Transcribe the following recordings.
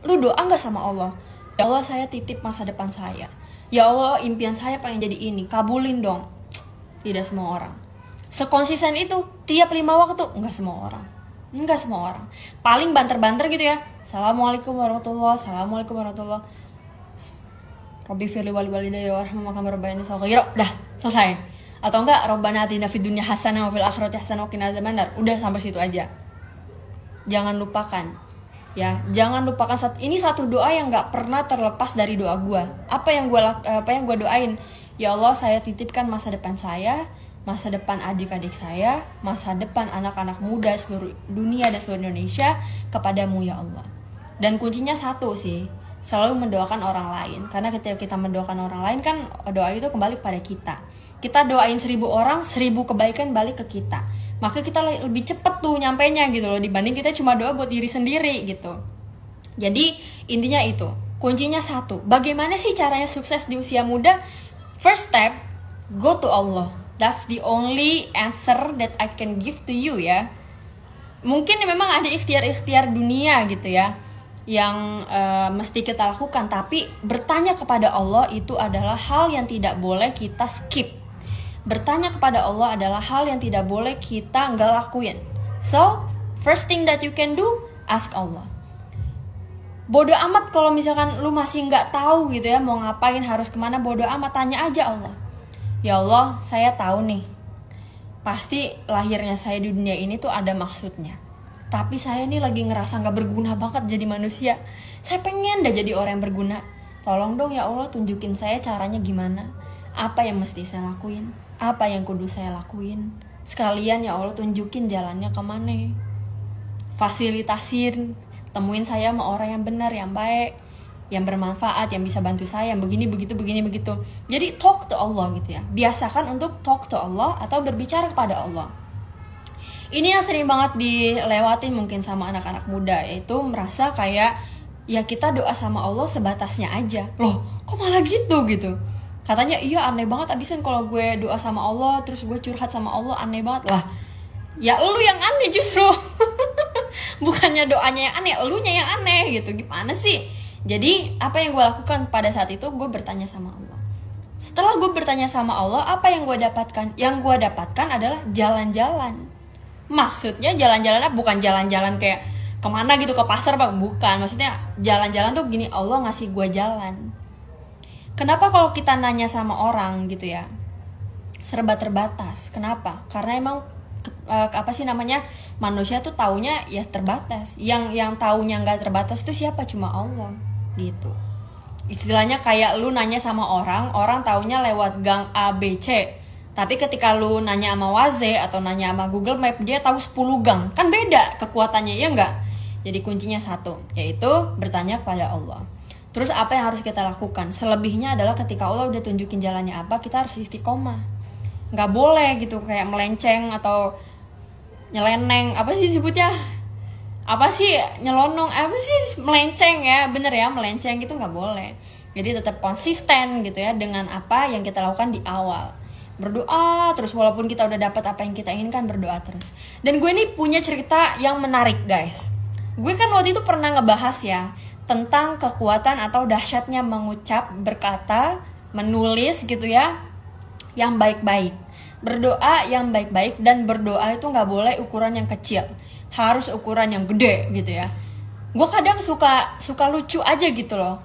Lu doa nggak sama Allah? Ya Allah, saya titip masa depan saya. Ya Allah, impian saya pengen jadi ini, kabulin dong. Tidak semua orang sekonsisten itu tiap 5 waktu. Enggak semua orang. Paling banter-banter gitu ya. Assalamualaikum warahmatullah, assalamualaikum warahmatullah. Robbi firli wali walidayya warhamhuma kama rabbayani shaghira. Dah, selesai. Atau enggak, Rabbana atina fid dunya hasanah wa fil akhirati hasanah wa qina adzabannar. Udah sampai situ aja. Jangan lupakan ya, jangan lupakan ini satu doa yang nggak pernah terlepas dari doa gue. Apa yang gue doain? Ya Allah, saya titipkan masa depan saya, masa depan adik-adik saya, masa depan anak-anak muda seluruh dunia dan seluruh Indonesia kepadamu ya Allah. Dan kuncinya satu sih, selalu mendoakan orang lain. Karena ketika kita mendoakan orang lain kan doa itu kembali kepada kita. Kita doain 1000 orang, 1000 kebaikan balik ke kita. Maka kita lebih cepet tuh nyampainya gitu loh, dibanding kita cuma doa buat diri sendiri gitu. Jadi intinya itu, kuncinya satu. Bagaimana sih caranya sukses di usia muda? First step, go to Allah. That's the only answer that I can give to you ya. Mungkin memang ada ikhtiar-ikhtiar dunia gitu ya, yang mesti kita lakukan. Tapi bertanya kepada Allah itu adalah hal yang tidak boleh kita skip. Bertanya kepada Allah adalah hal yang tidak boleh kita nggak lakuin. So, first thing that you can do, ask Allah. Bodoh amat kalau misalkan lu masih nggak tahu gitu ya, mau ngapain, harus kemana, bodoh amat, tanya aja Allah. Ya Allah, saya tahu nih, pasti lahirnya saya di dunia ini tuh ada maksudnya. Tapi saya nih lagi ngerasa nggak berguna banget jadi manusia. Saya pengen dah jadi orang yang berguna. Tolong dong ya Allah, tunjukin saya caranya gimana. Apa yang mesti saya lakuin? Apa yang kudu saya lakuin? Sekalian ya Allah, tunjukin jalannya kemana. Fasilitasin, temuin saya sama orang yang benar, yang baik, yang bermanfaat, yang bisa bantu saya, yang begini, begitu. Jadi talk to Allah gitu ya. Biasakan untuk talk to Allah atau berbicara kepada Allah. Ini yang sering banget dilewatin mungkin sama anak-anak muda, yaitu merasa kayak ya kita doa sama Allah sebatasnya aja. Loh, kok malah gitu. Katanya iya aneh banget abisan kalau gue doa sama Allah terus gue curhat sama Allah, aneh banget lah. Ya lu yang aneh justru. Bukannya doanya yang aneh, elunya yang aneh gitu. Gimana sih? Jadi apa yang gue lakukan pada saat itu, gue bertanya sama Allah. Setelah gue bertanya sama Allah, apa yang gue dapatkan? Yang gue dapatkan adalah jalan-jalan. Maksudnya jalan-jalannya bukan jalan-jalan kayak kemana gitu, ke pasar bang, bukan. Maksudnya jalan-jalan tuh gini, Allah ngasih gue jalan. Kenapa kalau kita nanya sama orang gitu ya, serba terbatas? Kenapa? Karena emang manusia tuh taunya ya terbatas. Yang taunya nggak terbatas itu siapa? Cuma Allah gitu. Istilahnya kayak lu nanya sama orang taunya lewat gang A B C. Tapi ketika lu nanya sama Waze atau nanya sama Google Map, dia tahu 10 gang. Kan beda kekuatannya, ya enggak? Jadi kuncinya satu, yaitu bertanya kepada Allah. Terus apa yang harus kita lakukan? Selebihnya adalah ketika Allah udah tunjukin jalannya apa, kita harus istiqomah. Nggak boleh gitu kayak melenceng atau nyeleneng, apa sih disebutnya? Apa sih nyelonong? Apa sih melenceng ya? Bener ya, melenceng gitu nggak boleh. Jadi tetap konsisten gitu ya dengan apa yang kita lakukan di awal. Berdoa terus walaupun kita udah dapat apa yang kita inginkan, berdoa terus. Dan gue nih punya cerita yang menarik guys. Gue kan waktu itu pernah ngebahas ya tentang kekuatan atau dahsyatnya mengucap, berkata, menulis gitu ya, yang baik-baik. Berdoa yang baik-baik, dan berdoa itu gak boleh ukuran yang kecil, harus ukuran yang gede gitu ya. Gue kadang suka lucu aja gitu loh.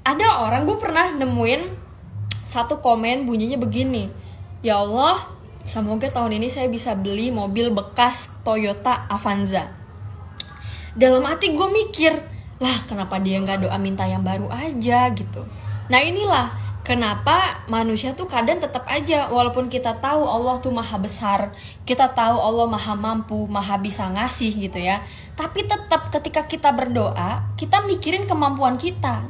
Ada orang, gue pernah nemuin satu komen bunyinya begini, ya Allah, semoga tahun ini saya bisa beli mobil bekas Toyota Avanza. Dalam hati gue mikir, lah kenapa dia nggak doa minta yang baru aja gitu. Nah inilah kenapa manusia tuh kadang tetap aja, walaupun kita tahu Allah tuh maha besar, kita tahu Allah maha mampu, maha bisa ngasih gitu ya, tapi tetap ketika kita berdoa, kita mikirin kemampuan kita.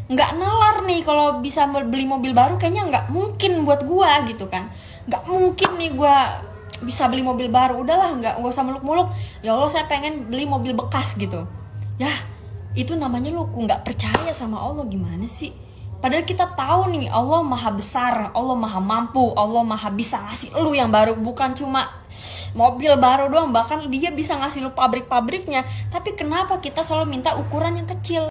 Nggak nalar nih kalau bisa beli mobil baru, kayaknya nggak mungkin buat gua gitu kan. Nggak mungkin nih gua bisa beli mobil baru, udahlah nggak usah muluk-muluk. Ya Allah, saya pengen beli mobil bekas gitu. Ya itu namanya lu nggak percaya sama Allah, gimana sih? Padahal kita tahu nih Allah maha besar, Allah maha mampu, Allah maha bisa ngasih lu yang baru, bukan cuma mobil baru doang, bahkan dia bisa ngasih lu pabrik-pabriknya. Tapi kenapa kita selalu minta ukuran yang kecil?